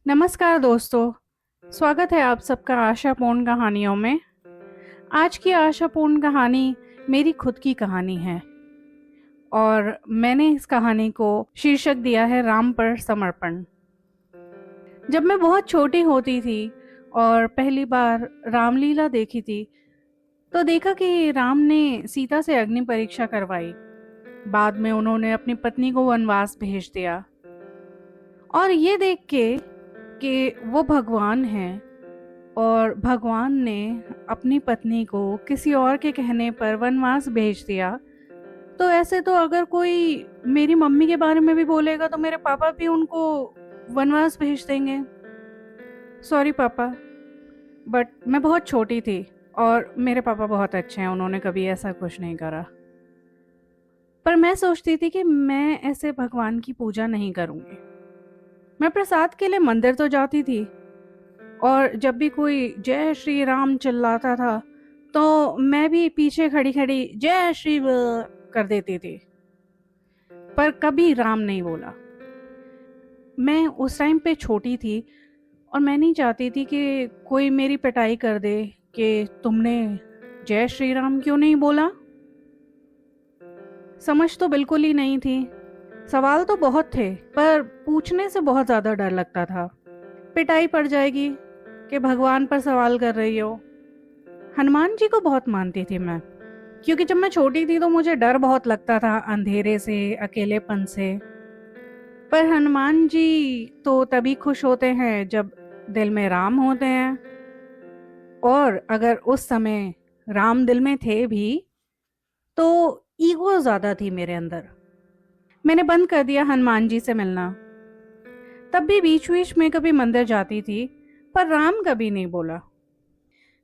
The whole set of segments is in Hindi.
नमस्कार दोस्तों। स्वागत है आप सबका आशापूर्ण कहानियों में। आज की आशापूर्ण कहानी मेरी खुद की कहानी है और मैंने इस कहानी को शीर्षक दिया है राम पर समर्पण। जब मैं बहुत छोटी होती थी और पहली बार रामलीला देखी थी तो देखा कि राम ने सीता से अग्नि परीक्षा करवाई। बाद में उन्होंने अपनी पत्नी को वनवास भेज दिया और ये देख के कि वो भगवान हैं और भगवान ने अपनी पत्नी को किसी और के कहने पर वनवास भेज दिया। तो ऐसे तो अगर कोई मेरी मम्मी के बारे में भी बोलेगा तो मेरे पापा भी उनको वनवास भेज देंगे। सॉरी पापा, बट मैं बहुत छोटी थी और मेरे पापा बहुत अच्छे हैं, उन्होंने कभी ऐसा कुछ नहीं करा। पर मैं सोचती थी कि मैं ऐसे भगवान की पूजा नहीं करूंगी। मैं प्रसाद के लिए मंदिर तो जाती थी और जब भी कोई जय श्री राम चिल्लाता था तो मैं भी पीछे खड़ी खड़ी जय श्री कर देती थी, पर कभी राम नहीं बोला। मैं उस टाइम पे छोटी थी और मैं नहीं चाहती थी कि कोई मेरी पिटाई कर दे कि तुमने जय श्री राम क्यों नहीं बोला। समझ तो बिल्कुल ही नहीं थी, सवाल तो बहुत थे पर पूछने से बहुत ज्यादा डर लगता था। पिटाई पड़ जाएगी कि भगवान पर सवाल कर रही हो। हनुमान जी को बहुत मानती थी मैं, क्योंकि जब मैं छोटी थी तो मुझे डर बहुत लगता था अंधेरे से, अकेलेपन से। पर हनुमान जी तो तभी खुश होते हैं जब दिल में राम होते हैं, और अगर उस समय राम दिल में थे भी तो ईगो ज्यादा थी मेरे अंदर। मैंने बंद कर दिया हनुमान जी से मिलना। तब भी बीच बीच में कभी मंदिर जाती थी पर राम कभी नहीं बोला।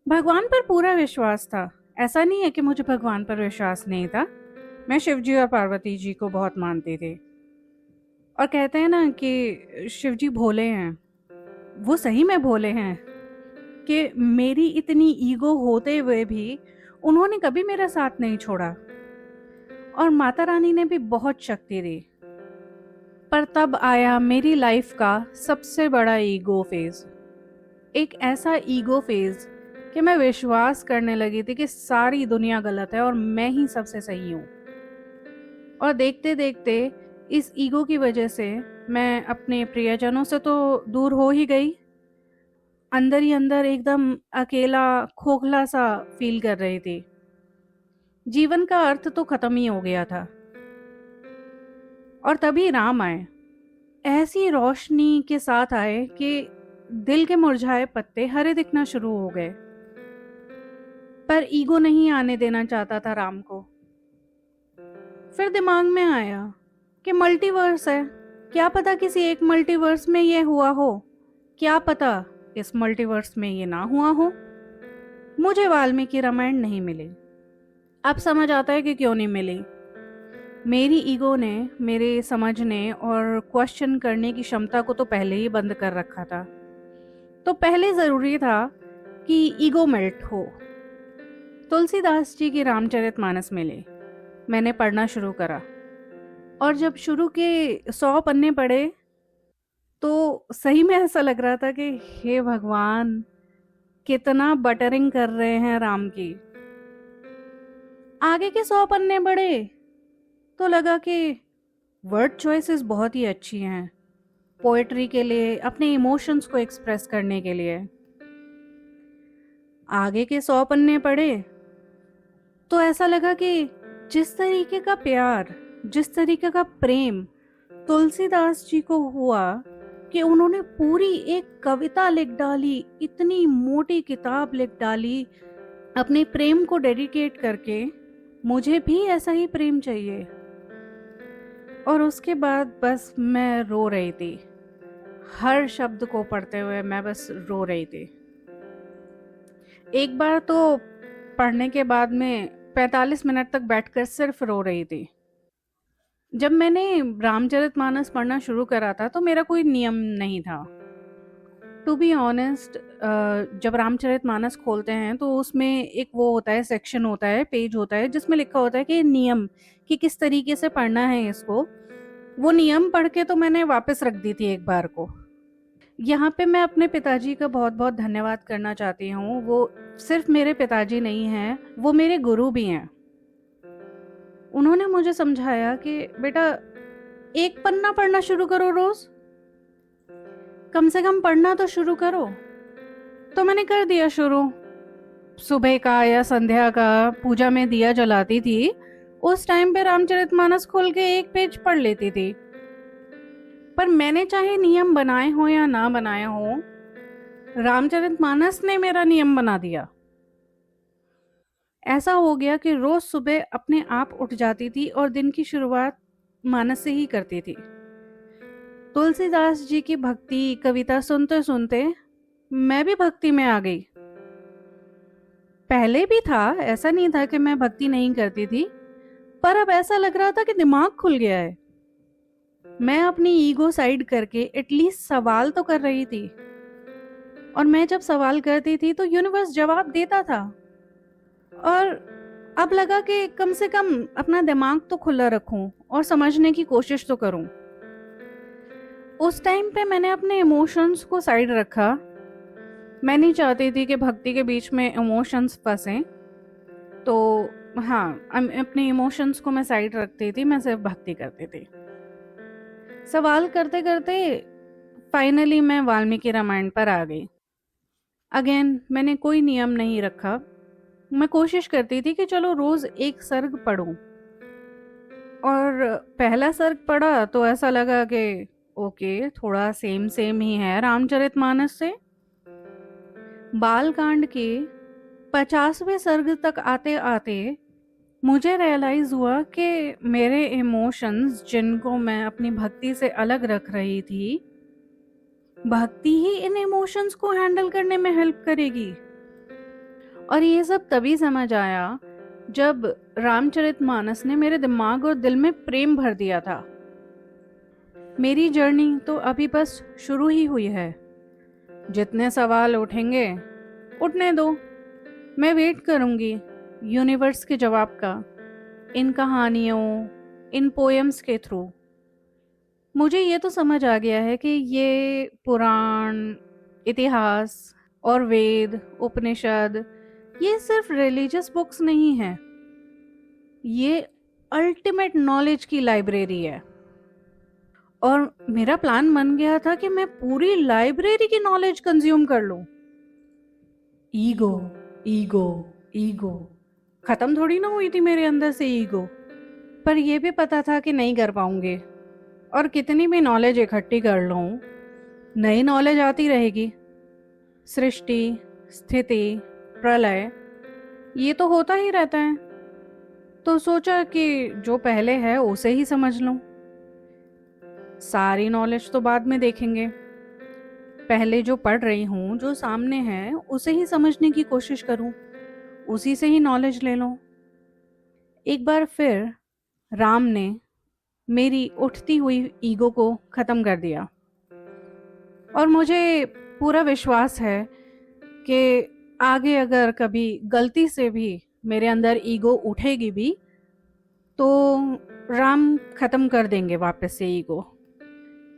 भगवान पर पूरा विश्वास था, ऐसा नहीं है कि मुझे भगवान पर विश्वास नहीं था। मैं शिव जी और पार्वती जी को बहुत मानती थी और कहते हैं ना कि शिव जी भोले हैं। वो सही में भोले हैं कि मेरी इतनी ईगो होते हुए भी उन्होंने कभी मेरा साथ नहीं छोड़ा, और माता रानी ने भी बहुत शक्ति दी। पर तब आया मेरी लाइफ का सबसे बड़ा ईगो फेज। एक ऐसा ईगो फेज कि मैं विश्वास करने लगी थी कि सारी दुनिया गलत है और मैं ही सबसे सही हूँ। और देखते देखते इस ईगो की वजह से मैं अपने प्रियजनों से तो दूर हो ही गई, अंदर ही अंदर एकदम अकेला खोखला सा फील कर रही थी। जीवन का अर्थ तो खत्म ही हो गया था। और तभी राम आए, ऐसी रोशनी के साथ आए कि दिल के मुरझाए पत्ते हरे दिखना शुरू हो गए। पर ईगो नहीं आने देना चाहता था राम को। फिर दिमाग में आया कि मल्टीवर्स है, क्या पता किसी एक मल्टीवर्स में ये हुआ हो, क्या पता इस मल्टीवर्स में ये ना हुआ हो। मुझे वाल्मीकि रामायण नहीं मिली। अब समझ आता है कि क्यों नहीं मिली। मेरी ईगो ने मेरे समझने और क्वेश्चन करने की क्षमता को तो पहले ही बंद कर रखा था। तो पहले जरूरी था कि ईगो मेल्ट हो। तुलसीदास जी की रामचरितमानस मिली, मैंने पढ़ना शुरू करा और जब शुरू के 100 पन्ने पढ़े तो सही में ऐसा लग रहा था कि हे भगवान, कितना बटरिंग कर रहे हैं राम की। आगे के 100 पन्ने पढ़े तो लगा कि वर्ड चॉइसेस बहुत ही अच्छी हैं पोएट्री के लिए, अपने इमोशंस को एक्सप्रेस करने के लिए। आगे के 100 पन्ने पढ़े तो ऐसा लगा कि जिस तरीके का प्यार, जिस तरीके का प्रेम तुलसीदास जी को हुआ कि उन्होंने पूरी एक कविता लिख डाली, इतनी मोटी किताब लिख डाली अपने प्रेम को डेडिकेट करके। मुझे भी ऐसा ही प्रेम चाहिए। और उसके बाद बस मैं रो रही थी, हर शब्द को पढ़ते हुए मैं बस रो रही थी। एक बार तो पढ़ने के बाद में 45 मिनट तक बैठकर सिर्फ रो रही थी। जब मैंने रामचरितमानस पढ़ना शुरू करा था तो मेरा कोई नियम नहीं था। टू बी ऑनेस्ट, जब रामचरितमानस खोलते हैं तो उसमें एक वो होता है, सेक्शन होता है, पेज होता है जिसमें लिखा होता है कि नियम, कि किस तरीके से पढ़ना है इसको। वो नियम पढ़ के तो मैंने वापस रख दी थी एक बार को, यहाँ पे मैं अपने पिताजी का बहुत बहुत धन्यवाद करना चाहती हूँ। वो सिर्फ मेरे पिताजी नहीं हैं, वो मेरे गुरु भी हैं। उन्होंने मुझे समझाया कि बेटा, एक पन्ना पढ़ना शुरू करो रोज, कम से कम पढ़ना तो शुरू करो। तो मैंने कर दिया शुरू। सुबह का या संध्या का पूजा में दिया जलाती थी, उस टाइम पे रामचरितमानस खोल के एक पेज पढ़ लेती थी। पर मैंने चाहे नियम बनाए हो या ना बनाए हो, रामचरितमानस ने मेरा नियम बना दिया। ऐसा हो गया कि रोज सुबह अपने आप उठ जाती थी और दिन की शुरुआत मानस से ही करती थी। तुलसीदास जी की भक्ति कविता सुनते सुनते मैं भी भक्ति में आ गई। पहले भी था, ऐसा नहीं था कि मैं भक्ति नहीं करती थी, पर अब ऐसा लग रहा था कि दिमाग खुल गया है। मैं अपनी ईगो साइड करके एटलीस्ट सवाल तो कर रही थी, और मैं जब सवाल करती थी तो यूनिवर्स जवाब देता था। और अब लगा कि कम से कम अपना दिमाग तो खुला रखूं और समझने की कोशिश तो करूं। उस टाइम पे मैंने अपने इमोशंस को साइड रखा। मैं नहीं चाहती थी कि भक्ति के बीच में इमोशंस फंसे, तो हाँ, अपने इमोशंस को मैं साइड रखती थी, मैं सिर्फ भक्ति करती थी। सवाल करते करते फाइनली मैं वाल्मीकि रामायण पर आ गई। अगेन मैंने कोई नियम नहीं रखा। मैं कोशिश करती थी कि चलो रोज एक सर्ग पढूं, और पहला सर्ग पढ़ा तो ऐसा लगा कि ओके, थोड़ा सेम सेम ही है रामचरितमानस से। बालकांड के 50वें सर्ग तक आते आते मुझे रियलाइज हुआ कि मेरे इमोशंस, जिनको मैं अपनी भक्ति से अलग रख रही थी, भक्ति ही इन इमोशंस को हैंडल करने में हेल्प करेगी। और ये सब तभी समझ आया जब रामचरितमानस ने मेरे दिमाग और दिल में प्रेम भर दिया था। मेरी जर्नी तो अभी बस शुरू ही हुई है। जितने सवाल उठेंगे उठने दो, मैं वेट करूंगी यूनिवर्स के जवाब का, इन कहानियों, इन पोएम्स के थ्रू। मुझे ये तो समझ आ गया है कि ये पुराण, इतिहास और वेद, उपनिषद, ये सिर्फ रिलीजियस बुक्स नहीं है, ये अल्टीमेट नॉलेज की लाइब्रेरी है। और मेरा प्लान बन गया था कि मैं पूरी लाइब्रेरी की नॉलेज कंज्यूम कर लूं। ईगो, ईगो, ईगो खत्म थोड़ी ना हुई थी मेरे अंदर से ईगो, पर यह भी पता था कि नहीं कर पाऊंगे। और कितनी भी नॉलेज इकट्ठी कर लूं, नई नॉलेज आती रहेगी। सृष्टि, स्थिति, प्रलय, ये तो होता ही रहता है। तो सोचा कि जो पहले है उसे ही समझ लूं, सारी नॉलेज तो बाद में देखेंगे। पहले जो पढ़ रही हूँ, जो सामने है, उसे ही समझने की कोशिश करूं, उसी से ही नॉलेज ले लूं। एक बार फिर राम ने मेरी उठती हुई ईगो को खत्म कर दिया। और मुझे पूरा विश्वास है कि आगे अगर कभी गलती से भी मेरे अंदर ईगो उठेगी भी, तो राम खत्म कर देंगे वापस से ईगो।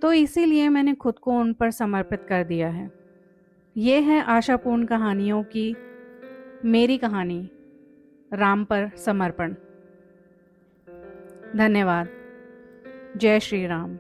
तो इसीलिए मैंने खुद को उन पर समर्पित कर दिया है। ये है आशापूर्ण कहानियों की मेरी कहानी, राम पर समर्पण। धन्यवाद। जय श्री राम।